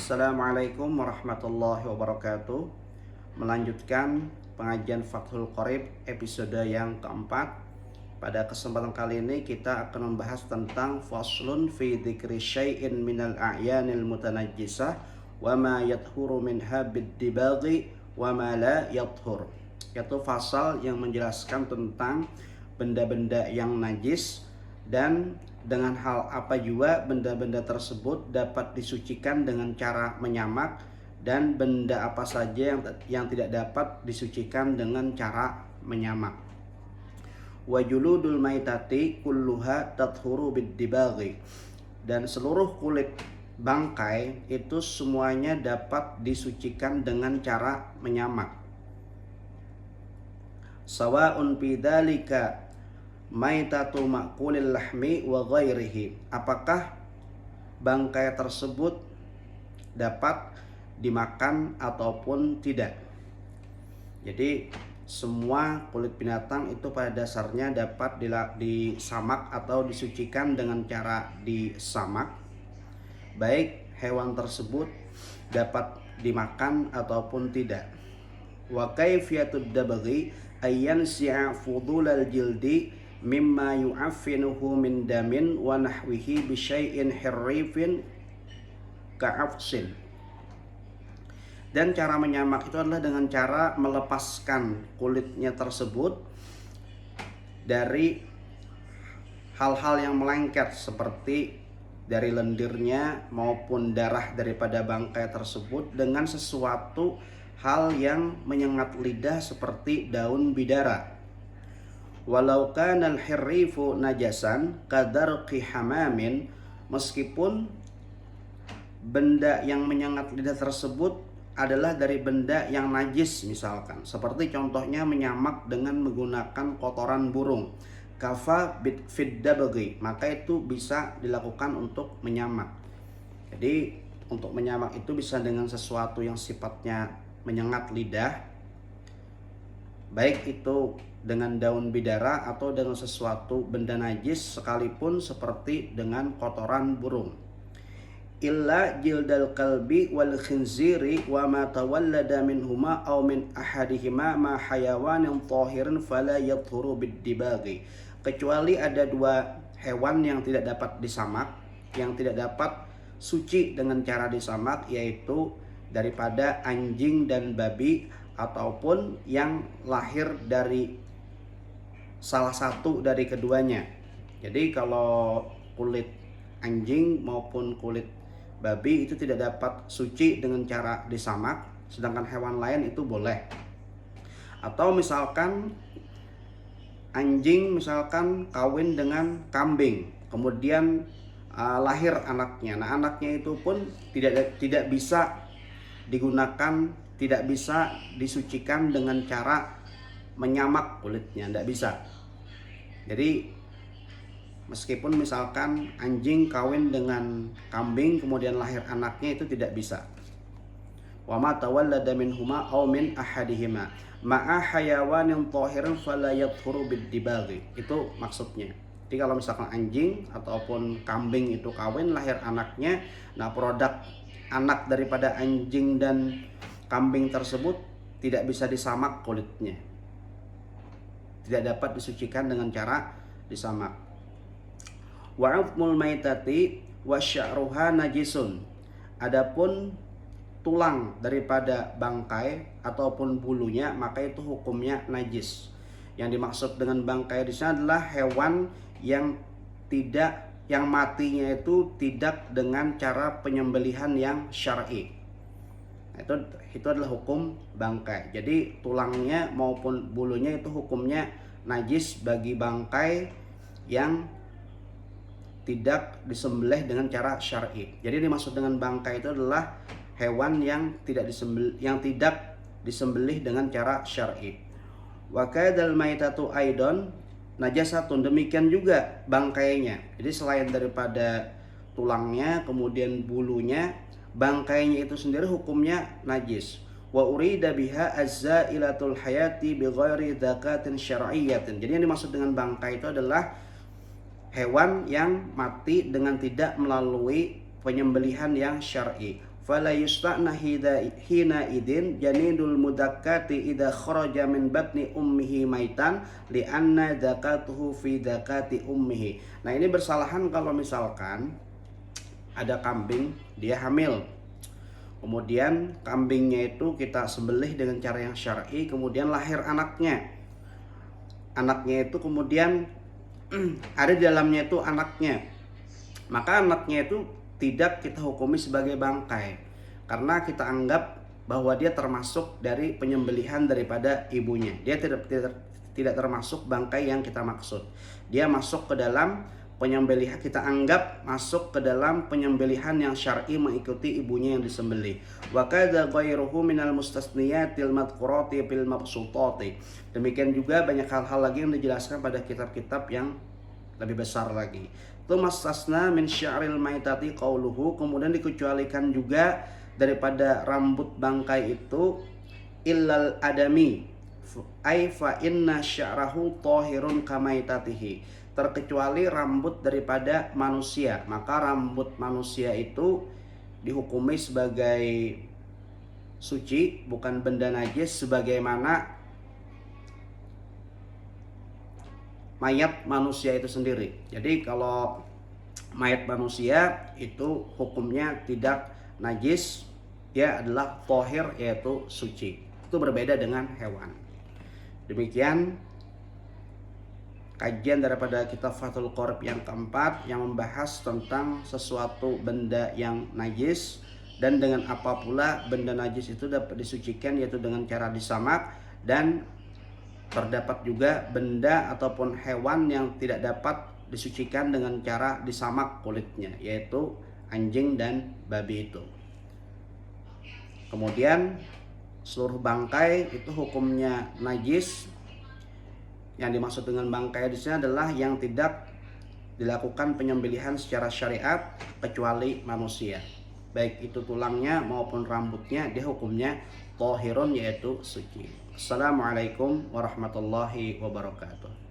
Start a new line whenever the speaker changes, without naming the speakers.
Assalamualaikum warahmatullahi wabarakatuh. Melanjutkan pengajian Fathul Qorib episode yang keempat. Pada kesempatan kali ini kita akan membahas tentang faslun fi dzikri syai'in minal a'yanil mutanajjisah wa ma yathuru minha bid-dibaghi wa ma la yathur. Yaitu fasal yang menjelaskan tentang benda-benda yang najis dan dengan hal apa juga benda-benda tersebut dapat disucikan dengan cara menyamak, dan benda apa saja yang tidak dapat disucikan dengan cara menyamak. Wa juludul maitati kulluha tathuru bid-dibaghi, dan seluruh kulit bangkai itu semuanya dapat disucikan dengan cara menyamak. Sawa'un fi dzalika maitatu ma'kulil lahmi wa ghairihi, apakah bangkai tersebut dapat dimakan ataupun tidak. Jadi semua kulit binatang itu pada dasarnya dapat disamak atau disucikan dengan cara disamak, baik hewan tersebut dapat dimakan ataupun tidak. Wa kaifiyatud dabghi ayyan si'a fudulal jildi mimma yu'affinuhu min damin wa nahwihi bi syai'in hirrifin ka'afsin. Dan cara menyamak itu adalah dengan cara melepaskan kulitnya tersebut dari hal-hal yang melengket seperti dari lendirnya maupun darah daripada bangkai tersebut dengan sesuatu hal yang menyengat lidah seperti daun bidara. Walau kana al-hirrifu najasan kadarqi hamamin, meskipun benda yang menyengat lidah tersebut adalah dari benda yang najis, misalkan seperti contohnya menyamak dengan menggunakan kotoran burung, kafa fid dabghi, maka itu bisa dilakukan untuk menyamak. Jadi untuk menyamak itu bisa dengan sesuatu yang sifatnya menyengat lidah, baik itu dengan daun bidara atau dengan sesuatu benda najis sekalipun seperti dengan kotoran burung. Illa jildal kalbi wal khinziri wa ma tawallada minhuma aw min ahadihima ma hayawanin tahirin fala yathuru bid-dibaghi, kecuali ada dua hewan yang tidak dapat disamak, yang tidak dapat suci dengan cara disamak, yaitu daripada anjing dan babi ataupun yang lahir dari salah satu dari keduanya. Jadi kalau kulit anjing maupun kulit babi itu tidak dapat suci dengan cara disamak, sedangkan hewan lain itu boleh. Atau misalkan anjing misalkan kawin dengan kambing, kemudian lahir anaknya. Nah, anaknya itu pun tidak bisa digunakan, tidak bisa disucikan dengan cara menyamak kulitnya, tidak bisa. Jadi meskipun misalkan anjing kawin dengan kambing kemudian lahir anaknya, itu tidak bisa. Wa ma tawallada minhuma aw min ahadihima ma'a hayawanin tahirin fala yathuru bid-dibaghi, itu maksudnya. Jadi kalau misalkan anjing ataupun kambing itu kawin lahir anaknya, nah produk anak daripada anjing dan kambing tersebut tidak bisa disamak kulitnya, tidak dapat disucikan dengan cara disamak. Wa 'azmul maitati wa sya'ruha najisun, adapun tulang daripada bangkai ataupun bulunya maka itu hukumnya najis. Yang dimaksud dengan bangkai di sini adalah hewan yang matinya itu tidak dengan cara penyembelihan yang syar'i. Itu adalah hukum bangkai. Jadi tulangnya maupun bulunya itu hukumnya najis bagi bangkai yang tidak disembelih dengan cara syar'i. Jadi dimaksud dengan bangkai itu adalah hewan yang tidak disembelih dengan cara syar'i. Wa kadal maitatu aidon najasatun, demikian juga bangkainya. Jadi selain daripada tulangnya kemudian bulunya, bangkainya itu sendiri hukumnya najis. Wa urida biha azzailatul hayati bi ghairi dzakatin syar'iyyatin. Jadi yang dimaksud dengan bangkai itu adalah hewan yang mati dengan tidak melalui penyembelihan yang syar'i. fala yusta'na hina idin janidul mudakkati idza kharaja min batni ummihi maitan li'anna zakatuhu fi zakati ummihi. Nah, ini bersalahan kalau misalkan ada kambing dia hamil, kemudian kambingnya itu kita sembelih dengan cara yang syar'i, kemudian lahir anaknya itu kemudian ada di dalamnya itu anaknya, maka anaknya itu tidak kita hukumi sebagai bangkai karena kita anggap bahwa dia termasuk dari penyembelihan daripada ibunya. Dia tidak termasuk bangkai yang kita maksud. Dia masuk ke dalam penyembelihan, kita anggap masuk ke dalam penyembelihan yang syar'i mengikuti ibunya yang disembelih. Wa kadza ghairuhu minal mustasniyatil madhkurati fil mabsutati. Demikian juga banyak hal-hal lagi yang dijelaskan pada kitab-kitab yang lebih besar lagi. Tumastasna min sya'ril maitati qauluhu, kemudian dikecualikan juga daripada rambut bangkai itu illal adami ai fa inna sya'rahu tahirun kamaitatihi, terkecuali rambut daripada manusia, maka rambut manusia itu dihukumi sebagai suci, bukan benda najis sebagaimana mayat manusia itu sendiri. Jadi kalau mayat manusia itu hukumnya tidak najis, dia adalah thahir yaitu suci. Itu berbeda dengan hewan. Demikian kajian daripada kitab Fathul Qorib yang keempat yang membahas tentang sesuatu benda yang najis dan dengan apa pula benda najis itu dapat disucikan, yaitu dengan cara disamak, dan terdapat juga benda ataupun hewan yang tidak dapat disucikan dengan cara disamak kulitnya, yaitu anjing dan babi itu. Kemudian seluruh bangkai itu hukumnya najis. Yang dimaksud dengan bangkai di sini adalah yang tidak dilakukan penyembelihan secara syariat kecuali manusia. Baik itu tulangnya maupun rambutnya, dia hukumnya thahirun yaitu suci. Assalamualaikum warahmatullahi wabarakatuh.